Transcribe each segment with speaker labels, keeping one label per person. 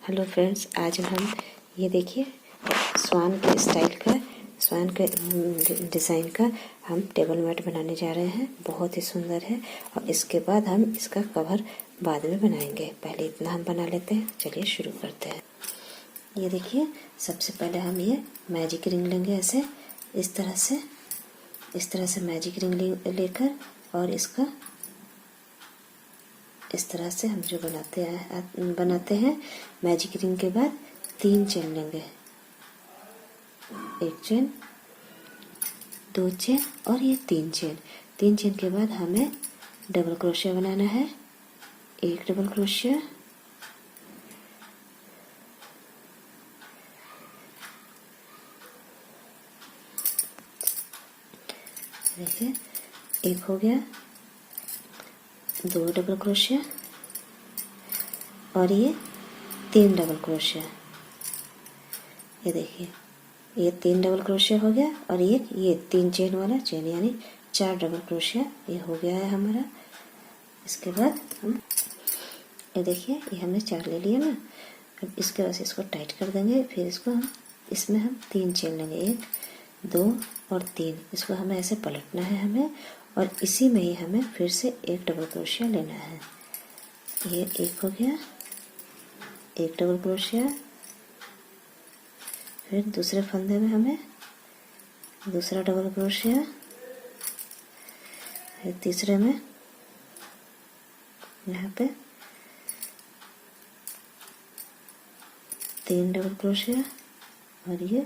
Speaker 1: Hello friends, आज हम ये देखिए स्वान के स्टाइल का स्वान के डिज़ाइन का हम टेबल मैट बनाने जा रहे हैं। बहुत ही सुंदर है और इसके बाद हम इसका कवर बाद में बनाएंगे। पहले इतना हम बना लेते हैं। चलिए शुरू करते हैं। ये देखिए, सबसे पहले हम ये मैजिक रिंग लेंगे। ऐसे इस तरह से मैजिक रिंग लेकर और इसका इस तरह से हम जो बनाते हैं मैजिक रिंग के बाद 3 चेन लेंगे। 1 चेन, 2 चेन और ये 3 चेन। 3 चेन के बाद हमें डबल क्रोशिया बनाना है। 1 डबल क्रोशिया, देखिए 1 हो गया, 2 डबल क्रोशिया और ये 3 डबल क्रोशिया। ये देखिए, ये 3 डबल क्रोशिया हो गया और ये 3 चेन वाला चेन यानी 4 डबल क्रोशिया ये हो गया है हमारा। इसके बाद हम ये देखिए, ये हमने 4 ले लिया ना। अब इसके बाद इसको टाइट कर देंगे। फिर इसमें हम 3 चेन लेंगे, 1 2 और 3। इसको हमें ऐसे पलटना है हमें, और इसी में ही हमें फिर से 1 डबल क्रोशिया लेना है। ये 1 हो गया, 1 डबल क्रोशिया। फिर दूसरे फंदे में हमें दूसरा डबल क्रोशिया। फिर तीसरे में यहाँ पे 3 डबल क्रोशिया और ये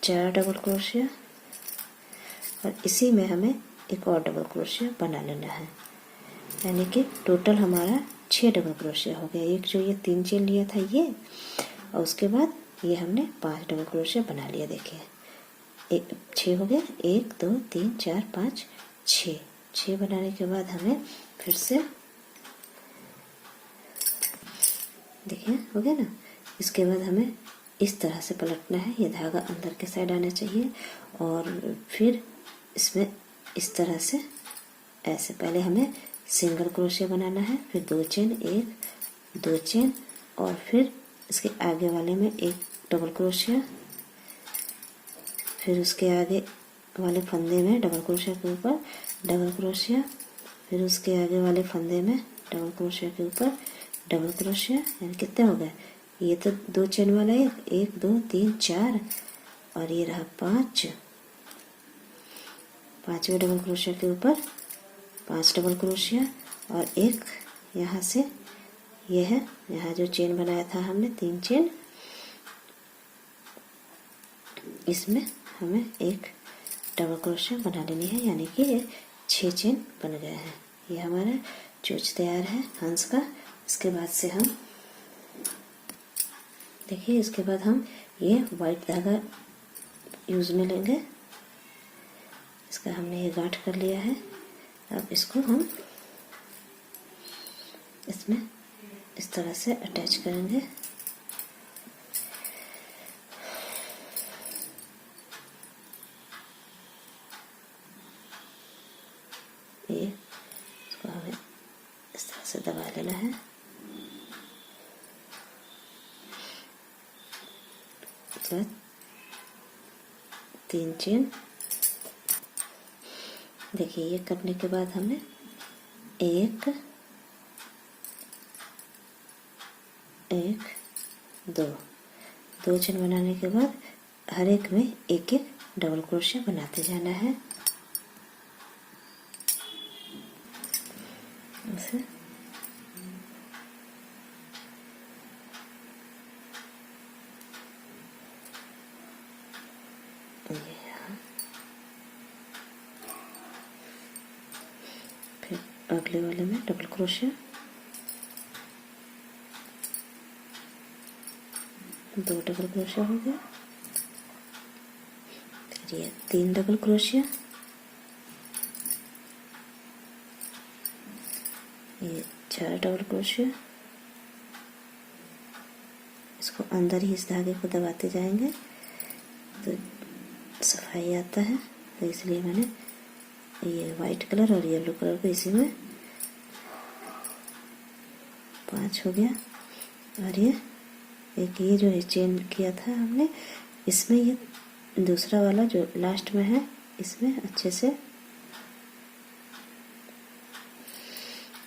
Speaker 1: 4 डबल क्रोशिया, और इसी में हमें एक और डबल क्रोशिया बना लेना है। यानी कि टोटल हमारा 6 डबल क्रोशिया हो गया। एक जो ये 3 चेन लिया था ये, और उसके बाद ये हमने 5 डबल क्रोशिया बना लिया। देखिए 6 हो गया, 1 2 3 4 5 6। 6 बनाने के बाद हमें फिर से देखिए हो गया ना। इसके बाद हमें इस तरह से पलटना है। ये धागा अंदर के साइड आना चाहिए, और फिर इसमें इस तरह से ऐसे पहले हमें सिंगल क्रोशिया बनाना है। फिर 2 चेन, 1 2 चेन, और फिर इसके आगे वाले में 1 डबल क्रोशिया। फिर उसके आगे वाले फंदे में डबल क्रोशिया के ऊपर डबल क्रोशिया। फिर उसके आगे वाले फंदे में डबल क्रोशिया के ऊपर डबल क्रोशिया। यानी कितने हो गए? ये तो 2 चेन वाला है, 1 2 3 4, और ये रहा 5। 5वें डबल क्रोशिया के ऊपर 5 डबल क्रोशिया, और एक यहाँ से ये है, यहाँ जो चेन बनाया था हमने 3 चेन, इसमें हमें एक डबल क्रोशिया बना लेनी है। यानी कि ये 6 चेन बन गए हैं। ये हमारा चोच तैयार है हंस का। इसके बाद से हम देखिए, इसके बाद हम ये वाइट धागा यूज में लेंगे। इसका हमने ये गांठ कर लिया है। अब इसको हम इसमें इस तरह से अटैच करेंगे। ये इसको हमें इस तरह से दबा लेना है। तो 3 चेन। देखिए, ये करने के बाद हमें 1 1 2 चेन बनाने के बाद हर एक में 1 1 डबल क्रोशिया बनाते जाना है। ऐसे फिर अगले वाले में डबल क्रोशिया, 2 डबल क्रोशिया हो गया। फिर ये 3 डबल क्रोशिया, ये 4 डबल क्रोशिया। इसको अंदर ही इस धागे को दबाते जाएंगे तो सफाई आता है। तो इसलिए मैंने ये वाइट कलर और येलो कलर को इसी में 5 हो गया। और ये एक ये जो चेन किया था हमने, इसमें ये दूसरा वाला जो लास्ट में है इसमें अच्छे से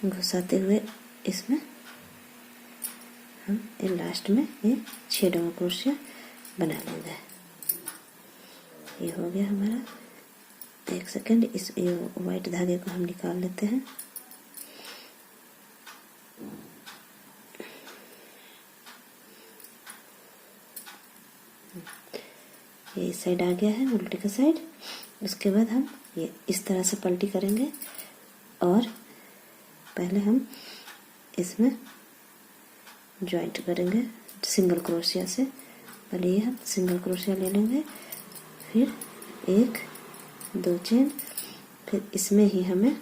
Speaker 1: घुसाते हुए इसमें हम ये लास्ट में ये 6 डबल क्रोशिया बना लेंगे। ये हो गया हमारा। एक सेकंड, इस ये वाइट धागे को हम निकाल लेते हैं। ये इस साइड आ गया है उल्टी का साइड। उसके बाद हम ये इस तरह से पलटी करेंगे और पहले हम इसमें जॉइंट करेंगे सिंगल क्रोशिया से। पहले ये हम सिंगल क्रोशिया ले लेंगे, फिर 1 2 चेन, फिर इसमें ही हमें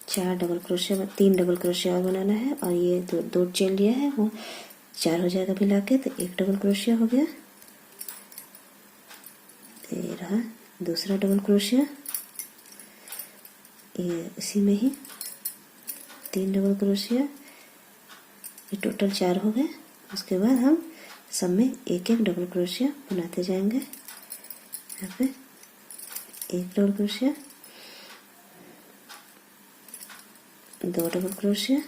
Speaker 1: 4 डबल क्रोशिया 3 डबल क्रोशिया और बनाना है। और ये दो चेन लिया है वो 4 हो जाएगा मिला के, तो 1 डबल क्रोशिया हो गया। ये रहा दूसरा डबल क्रोशिया, ये इसी में ही 3 डबल क्रोशिया, ये टोटल 4 हो गए। उसके बाद हम सब में 1 डबल क्रोशिया बनाते जाएंगे। यहाँ पे 1 डबल क्रोशिया, 2 डबल क्रोशिया,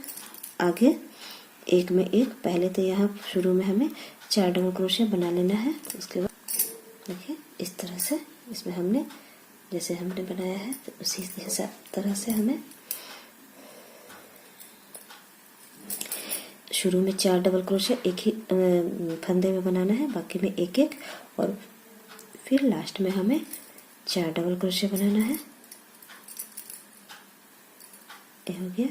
Speaker 1: आगे 1 में 1। पहले तो यहाँ शुरू में हमें 4 डबल क्रोशिया बना लेना है। उसके बाद देखिए इस तरह से इसमें हमने जैसे हमने बनाया है तो उसी तरह से हमें शुरू में 4 डबल क्रोशिया एक ही फंदे में बनाना है, बाकी में 1 और फिर लास्ट में हमें 4 डबल क्रोशिया बनाना है। ये हो गया।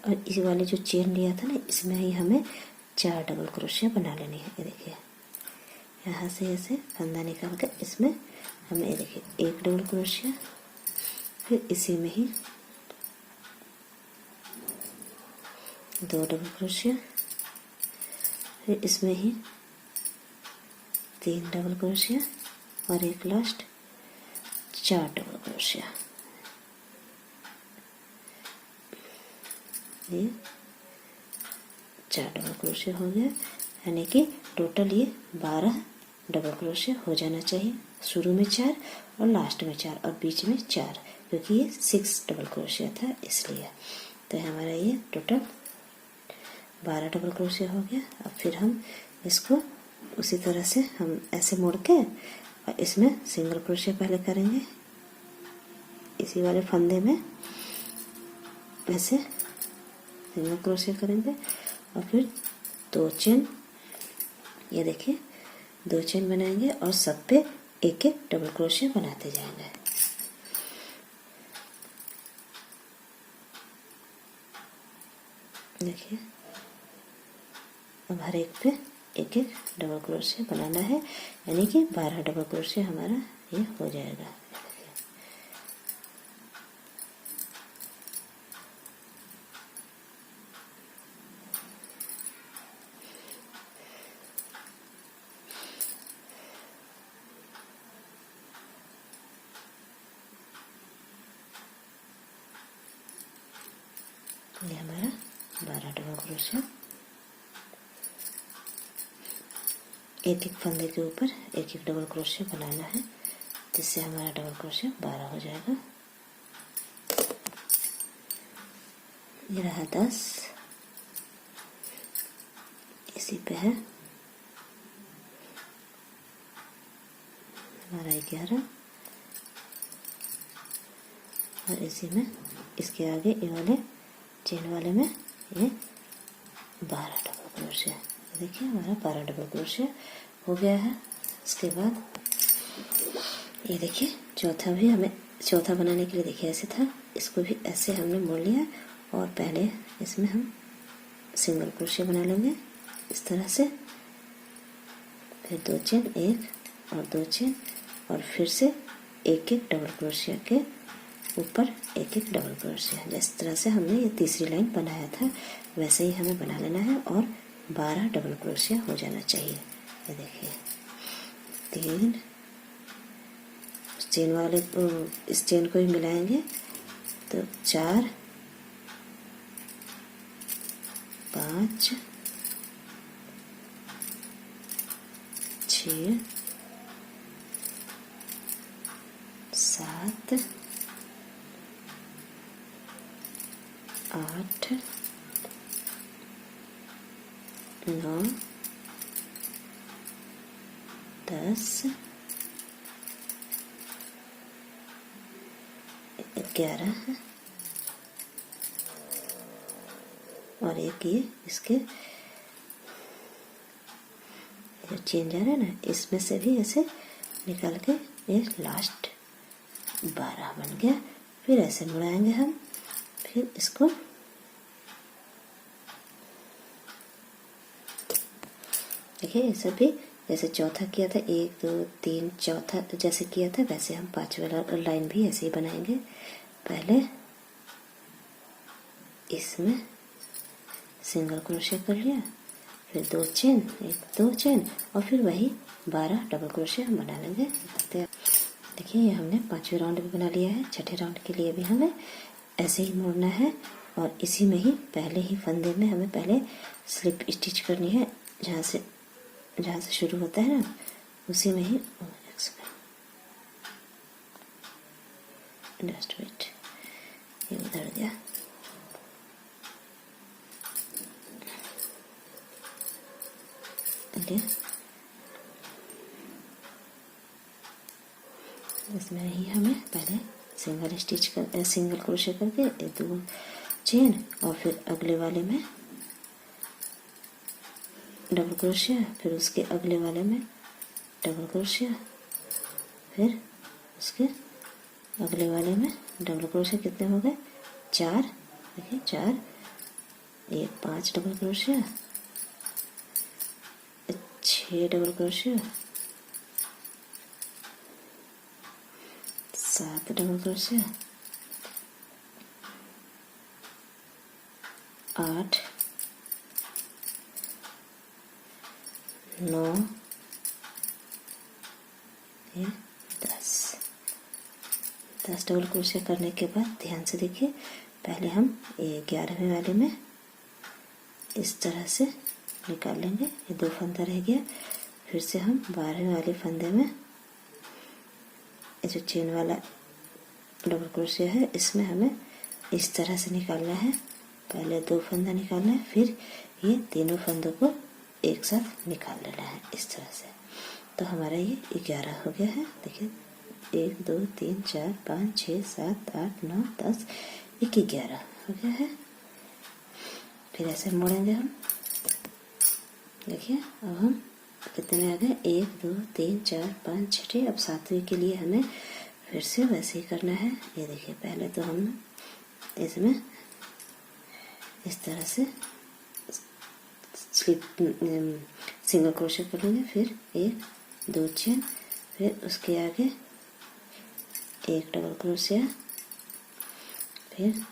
Speaker 1: और इस वाले जो चेन लिया था ना, इसमें ही हमें 4 डबल क्रोशिया बना लेनी है। ये देखिए यहाँ से ऐसे फंदा निकाल कर इसमें हमें ये देखिए 1 डबल क्रोशिया, फिर इसी में ही 2 डबल क्रोशिया, फिर इसमें ही 3 डबल क्रोशिया और एक लास्ट 4 डबल क्रोशिया। ये 4 डबल क्रोशिया हो गया, यानी कि टोटल ये 12 डबल क्रोशिया हो जाना चाहिए। शुरू में 4 और लास्ट में 4 और बीच में 4, क्योंकि ये 6 डबल क्रोशिया था इसलिए। तो हमारा ये टोटल 12 डबल क्रोशिया हो गया। अब फिर हम इसको उसी तरह से हम ऐसे मोड़ के और इसमें सिंगल क्रोशिया पहले करेंगे, इसी वाले फंदे में ऐसे सिंगल क्रोशिया करेंगे और फिर 2 चेन, ये देखिए 2 चेन बनाएंगे और सब पे 1 डबल क्रोशिया बनाते जाएंगे। देखिए अब हर एक पे 1 डबल क्रोशिया बनाना है, यानी कि 12 डबल क्रोशिया हमारा ये हो जाएगा। ये हमारा 12 डबल क्रोशिया, एक फंदे के ऊपर 1 डबल क्रोशिया बनाना है, जिससे हमारा डबल क्रोशिया 12 हो जाएगा। ये रहा 10, इसी पे है हमारा 11 और इसी में इसके आगे ये वाले चेन वाले में ये 12 डबल क्रोशिया। देखिए हमारा 12 डबल क्रोशिया हो गया है। इसके बाद ये देखिए चौथा बनाने के लिए देखिए ऐसे था, इसको भी ऐसे हमने मोड़ लिया और पहले इसमें हम सिंगल क्रोशिया बना लेंगे इस तरह से, फिर 2 चेन 1 और 2 चेन और फिर से 1 डबल क्रोशिया के ऊपर 1 डबल क्रोशिया। जिस तरह से हमने ये तीसरी लाइन बनाया था वैसे ही हमें बना लेना है और 12 डबल क्रोशिया हो जाना चाहिए। ये देखिए 3 चेन वाले इस चेन को ही मिलाएंगे तो 4 5 6 7 8 9 10 11 और एक ये इसके चेन जा रहा है ना, इसमें से भी ऐसे निकाल के ये लास्ट 12 बन गया। फिर ऐसे मुड़ाएंगे हम, फिर इसको देखिए ये सब भी जैसे चौथा किया था 1 2 3 चौथा जैसे किया था वैसे हम 5वां लाइन भी ऐसे ही बनाएंगे। पहले इसमें सिंगल क्रोशिया कर लिया, फिर 2 चेन 1 2 चेन और फिर वही 12 डबल क्रोशिया हम बना लेंगे। देखिए ये हमने 5वें राउंड भी बना लिया है। छठे राउंड के लिए भी हमें ऐसे ही मोड़ना है और इसी में ही पहले ही फंदे में हमें पहले स्लिप स्टिच करनी है। जहाँ से शुरू होता है ना उसी में ही जस्ट वेट, ये उधर गया। इसमें ही हमें पहले सिंगल क्रोशिया करके 2 चेन और फिर अगले वाले में डबल क्रोशिया, फिर उसके अगले वाले में डबल क्रोशिया, फिर उसके अगले वाले में डबल क्रोशिया। कितने हो गए 4, देखिए 4 ये 5 double crochet, 6 double crochet, 7 double crochet, 8 9 10 double crochet करने के बाद ध्यान से देखिए, पहले हम 11वें वाले में इस तरह से निकाल लेंगे। ये 2 फंदा रह गया। फिर से हम 12वें वाले फंदे में ये जो चेन वाला डबल क्रोशिया है इसमें हमें इस तरह से निकालना है। पहले 2 फंदा निकालना है, फिर ये तीनों फंदों को एक साथ निकाल लेना है इस तरह से। तो हमारा ये 11 हो गया है। देखिए 1 2 3 4 5 6 7 8 9 10 11 हो गया है। फिर ऐसे मोड़ेंगे हम। देखिए अब हम कितने आ गए 1 2 3 4 5 6। अब 7वें के लिए हमें फिर से वैसे ही करना है। ये देखिए पहले तो हम इसमें इस तरह से सिंगल क्रोशिया कर लेंगे, फिर 1 2 चेन, फिर उसके आगे 1 डबल क्रोशिया, फिर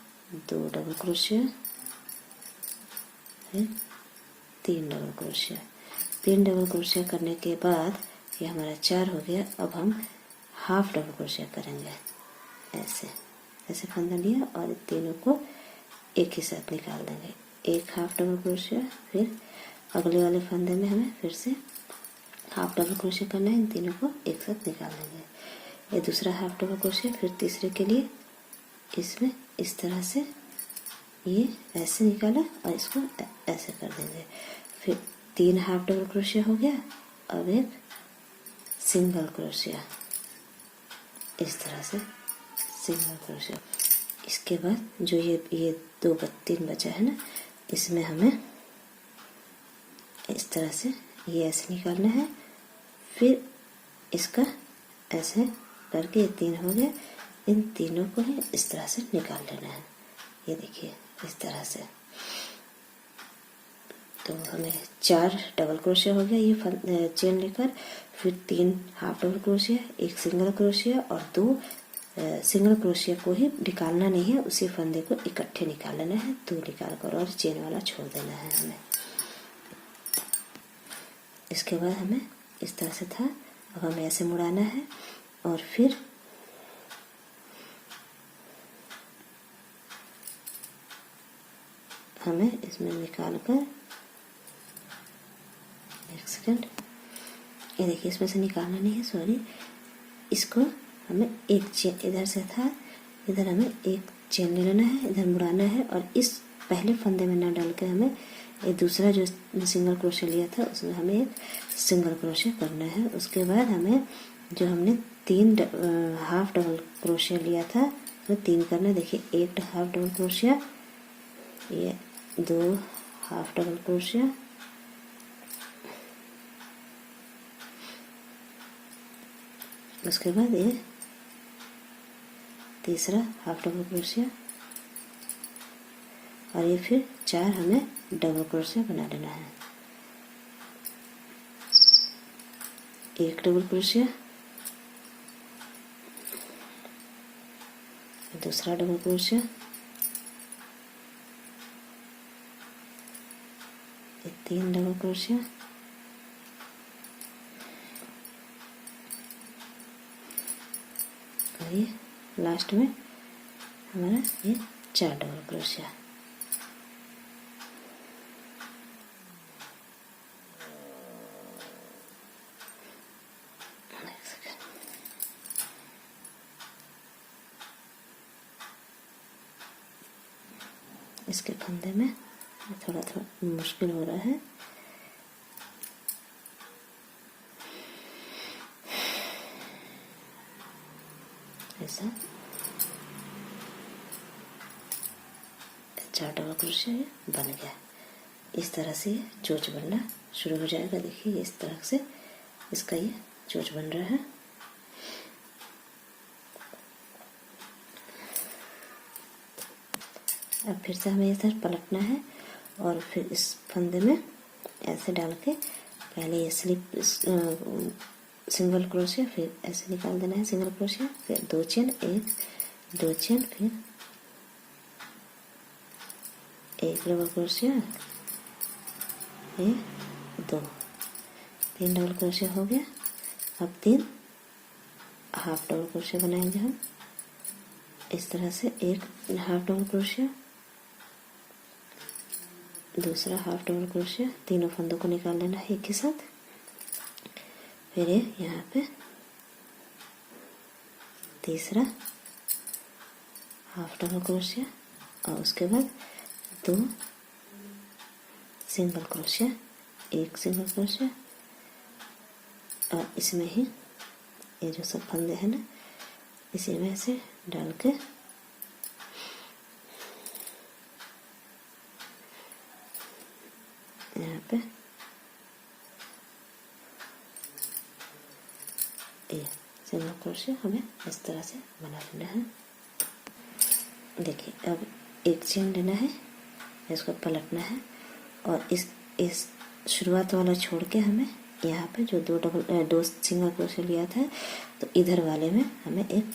Speaker 1: 2 डबल क्रोशिया, फिर 3 डबल क्रोशिया। 3 डबल क्रोशिया करने के बाद ये हमारा 4 हो गया। अब हम हाफ डबल क्रोशिया करेंगे। ऐसे फंदा लिया और तीनों को एक ही साथ निकाल देंगे। 1 हाफ डबल क्रोशिया, फिर अगले वाले फंदे में हमें फिर से हाफ डबल क्रोशिया करना है। इन तीनों को एक साथ निकाल देंगे। ये दूसरा हाफ डबल क्रोशिया, फिर तीसरे के लिए इसमें इस तरह से ये ऐसे निकाला और इसको ऐसे कर देंगे। फिर 3 हाफ डबल क्रोशिया हो गया। अब एक सिंगल क्रोशिया, इस तरह से सिंगल क्रोशिया। इसके बाद जो ये 2 3 बचा है ना, इसमें हमें इस तरह से ये ऐसे निकालना है। फिर इसका ऐसे करके ये 3 हो गया। इन तीनों को ही इस तरह से निकाल लेना है। ये देखिए इस तरह से। तो हमें 4 डबल क्रोशिया हो गया ये चेन लेकर, फिर 3 half double crochet, 1 single crochet और 2 सिंगल क्रोशिया को ही निकालना नहीं है, उसी फंदे को इकट्ठे निकाल लेना है। 2 निकाल कर और चेन वाला छोड़ देना है हमें। इसके बाद हमें इस तरह से था। अब हमें ऐसे मुड़ाना है और फिर हमें इसमें निकाल कर, एक सेकंड, ये देखिए इसमें से निकालना नहीं है, सॉरी, इसको हमें एक चेन, इधर से था, इधर हमें एक चेन ले लेना है, इधर मुड़ाना है और इस पहले फंदे में ना डाल के हमें ये दूसरा जो सिंगल क्रोशिया लिया था उसमें हमें एक सिंगल क्रोशिया करना है। उसके बाद हमें जो हमने 3 हाफ डबल क्रोशिया लिया था उसमें 3 करना है। देखिए, 1 हाफ डबल क्रोशिया, ये 2 हाफ डबल क्रोशिया, उसके बाद ये तीसरा हाफ डबल क्रोशिया और ये फिर 4 हमें डबल क्रोशिया बना लेना है। 1 डबल क्रोशिया, दूसरा डबल क्रोशिया, ये 3 डबल क्रोशिया और ये लास्ट में हमारा ये 4 डबल क्रोशिया। इसके फंदे में थोड़ा थोड़ा मुश्किल हो रहा है, ऐसा 4 डबल क्रोशिया बन गया। इस तरह से ये चोच बनना शुरू हो जाएगा। देखिए इस तरह से इसका ये चोच बन रहा है। अब फिर से हमें इधर पलटना है और फिर इस फंदे में ऐसे डाल के पहले ये स्लिप सिंगल क्रोशिया, फिर ऐसे निकाल देना है सिंगल क्रोशिया, फिर 2 चेन, 1 2 चेन, फिर 1 डबल क्रोशिया, ये 2 3 डबल क्रोशिया हो गया। अब 3 हाफ डबल क्रोशिया बनाएंगे हम। इस तरह से 1 हाफ डबल क्रोशिया, दूसरा हाफ डबल क्रोशिया, तीनों फंदों को निकाल लेना है एक ही साथ। फिर ये यहाँ पे तीसरा हाफ डबल क्रोशिया और उसके बाद 2 सिंगल क्रोशिया, 1 सिंगल क्रोशिया और इसमें ही ये जो सब फंदे हैं ना, इसी में से डाल के यहाँ पे ये सिंगल क्रोशिया हमें इस तरह से बना लेना है। देखिए अब एक चेन लेना है, इसको पलटना है और इस शुरुआत वाला छोड़ के हमें यहाँ पे जो 2 सिंगल क्रोशिया लिया था तो इधर वाले में हमें एक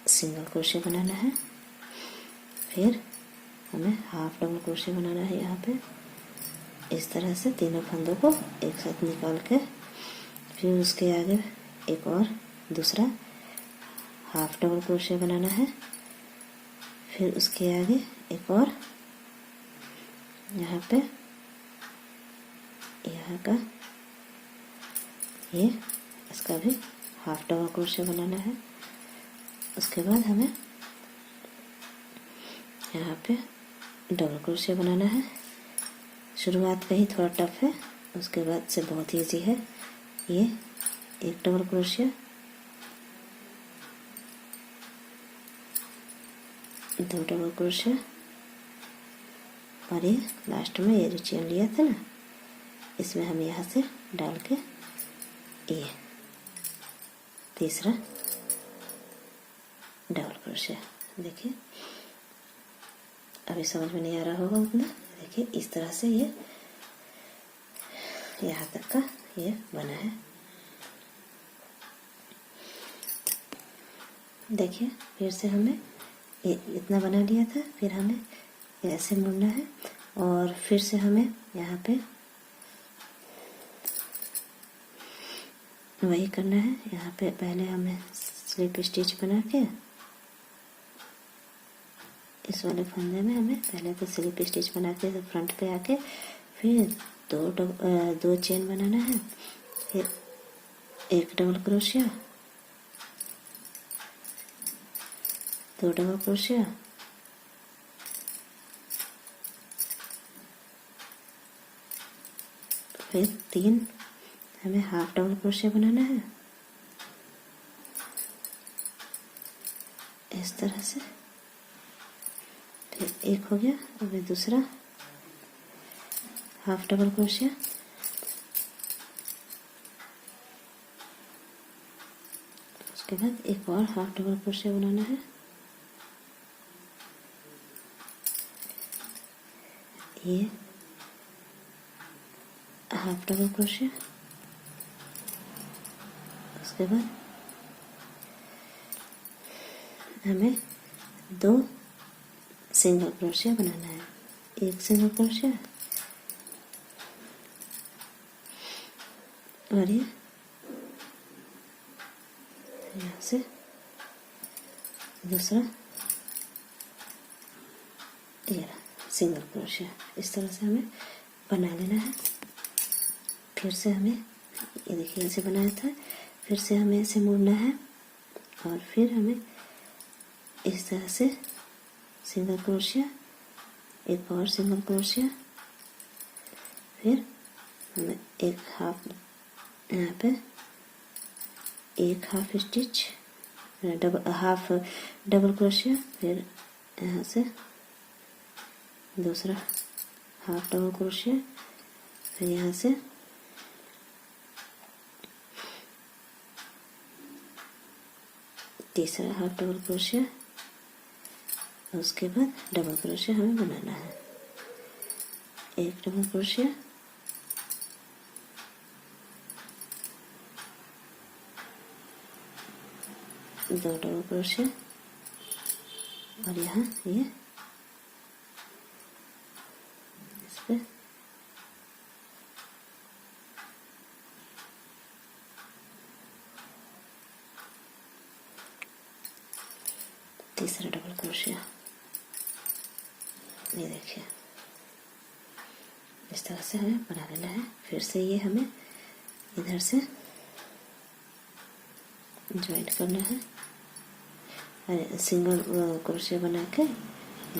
Speaker 1: सिंगल क्रोशिया बनाना है। फिर हमें हाफ डबल क्रोशिया बनाना है यहाँ पे। इस तरह से तीनों फंदों को एक साथ निकाल के फिर उसके आगे एक और दूसरा हाफ डबल क्रोशिया बनाना है। फिर उसके आगे एक और यहाँ पे यहाँ का ये इसका भी हाफ डबल क्रोशिया बनाना है। उसके बाद हमें यहाँ पे डबल क्रोशिया बनाना है। शुरुआत का ही थोड़ा टफ है, उसके बाद से बहुत इजी है। ये 1 डबल क्रोशिया, 2 डबल क्रोशिया और ये लास्ट में ये जो चेन लिया था ना, इसमें हम यहाँ से डाल के ये तीसरा डबल क्रोशिया। देखिए अभी समझ में नहीं आ रहा होगा उतना। देखिए इस तरह से ये यहाँ तक का ये बना है। देखिए फिर से हमें ये इतना बना लिया था, फिर हमें ऐसे मुड़ना है और फिर से हमें यहाँ पे वही करना है। यहाँ पे पहले हमें स्लिप स्टिच बना के इस वाले फंदे में हमें पहले तो स्लिप स्टिच बना के फ्रंट पे आके फिर दो चेन बनाना है, फिर एक डबल क्रोशिया, दो डबल क्रोशिया, फिर 3 हमें हाफ डबल क्रोशिया बनाना है इस तरह से। फिर एक हो गया, अब दूसरा हाफ डबल क्रोशिया, उसके बाद एक और हाफ डबल क्रोशिया बनाना है, ये हाफ डबल क्रोशिया, उसके बाद हमें 2 सिंगल क्रोशिया बनाना है, एक सिंगल क्रोशिया और ये यहाँ से दूसरा ये सिंगल क्रोशिया। इस तरह से हमें बना लेना है। फिर से हमें ये देखिए ऐसे बनाया था, फिर से हमें ऐसे मोड़ना है और फिर हमें इस तरह से सिंगल क्रोशिया, एक और सिंगल क्रोशिया, फिर हमें एक हाफ यहाँ पे एक half stitch half double crochet, फिर यहाँ से दूसरा हाफ डबल क्रोशिया, फिर यहाँ से तीसरा हाफ डबल क्रोशिया, उसके बाद डबल क्रोशिया हमें बनाना है, एक डबल क्रोशिया, दो डबल क्रोशिया और यहाँ ये इस पे तीसरा डबल क्रोशिया। ये देखिए इस तरह से हमें बना लेना है। फिर से ये हमें इधर से ज्वाइंट करना है, सिंगल क्रोशिया बना के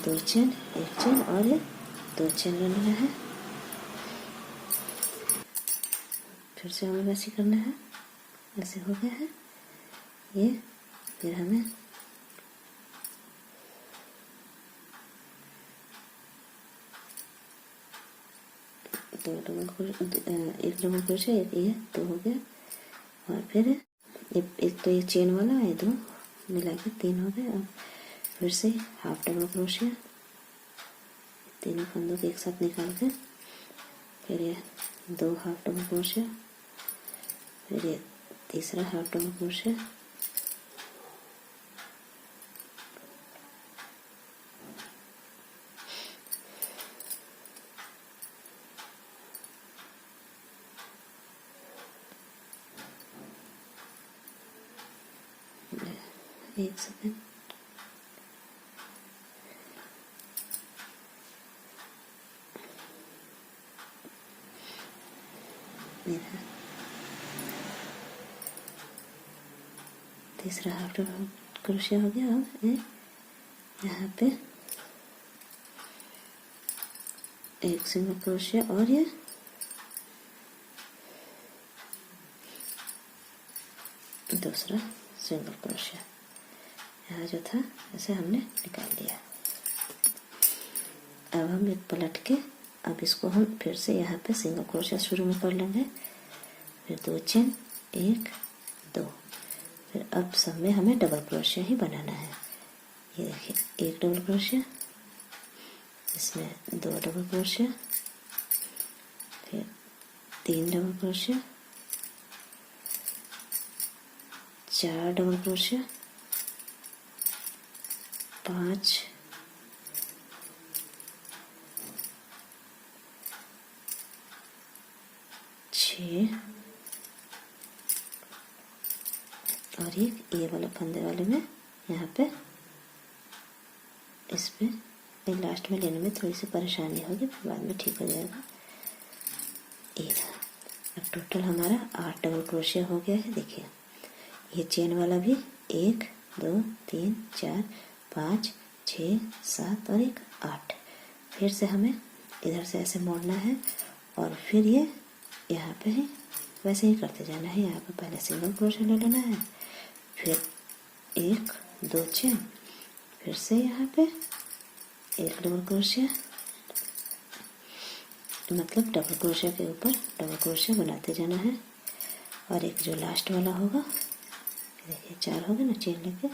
Speaker 1: 2 चेन, एक चेन और ये 2 चेन बनाना है। फिर से हमें वैसे करना है, ऐसे हो गया है ये। फिर हमें एक डबल क्रोशिया, एक ये 2 हो गया और फिर एक तो ये चेन वाला है, 2 मिला के 3 हो गए। अब फिर से हाफ डबल क्रोशिया, तीनों फंदों को एक साथ निकाल के फिर ये 2 हाफ डबल क्रोशिया, फिर ये तीसरा हाफ डबल क्रोशिया, एक सेकेंड, तीसरा हाफ डबल क्रोशिया हो गया। अब यहाँ पे एक सिंगल क्रोशिया और ये दूसरा सिंगल क्रोशिया, यहाँ जो था ऐसे हमने निकाल दिया। अब हम एक पलट के अब इसको हम फिर से यहाँ पे सिंगल क्रोशिया शुरू में कर लेंगे, फिर 2 चेन, 1 2, फिर अब सब में हमें डबल क्रोशिया ही बनाना है। ये देखिए एक डबल क्रोशिया, इसमें 2 डबल क्रोशिया, फिर 3 डबल क्रोशिया, 4 डबल क्रोशिया, 5 6 और एक ये वाला फंदे वाले में यहाँ पे इस पे लास्ट में लेने में थोड़ी सी परेशानी होगी, फिर बाद में ठीक हो जाएगा। ये अब टोटल हमारा 8 डबल क्रोशिया हो गया है। देखिए ये चेन वाला भी 1 2 3 4 5 6 7 और 1 8। फिर से हमें इधर से ऐसे मोड़ना है और फिर ये यहाँ पे ही वैसे ही करते जाना है। यहाँ पे पहले सिंगल क्रोशिया ले लेना है, फिर 1 2 चेन, फिर से यहाँ पे 1 डबल क्रोशिया, मतलब डबल क्रोशिया के ऊपर डबल क्रोशिया बनाते जाना है। और एक जो लास्ट वाला होगा, देखिए 4 हो गए ना चेन लेके,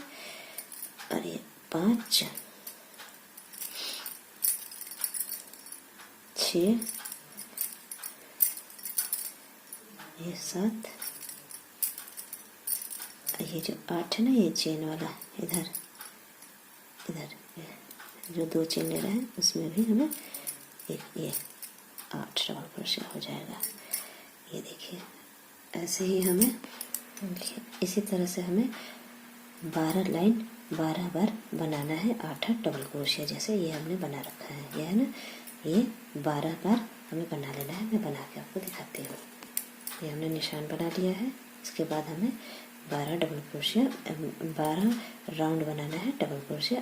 Speaker 1: और ये 5 6 ये 7, ये जो 8 है ना ये चेन वाला, इधर जो 2 चेन ले रहे हैं उसमें भी हमें एक ये 8 डबल क्रोशिया हो जाएगा। ये देखिए ऐसे ही हमें इसी तरह से हमें 12 लाइन 12 बार बनाना है 8 डबल क्रोशिया। जैसे ये हमने बना रखा है, ये है ना, ये 12 बार हमें बना लेना है। मैं बना के आपको दिखाती हूँ। ये हमने निशान बना लिया है। इसके बाद हमें 12 डबल क्रोशिया 12 राउंड बनाना है डबल क्रोशिया।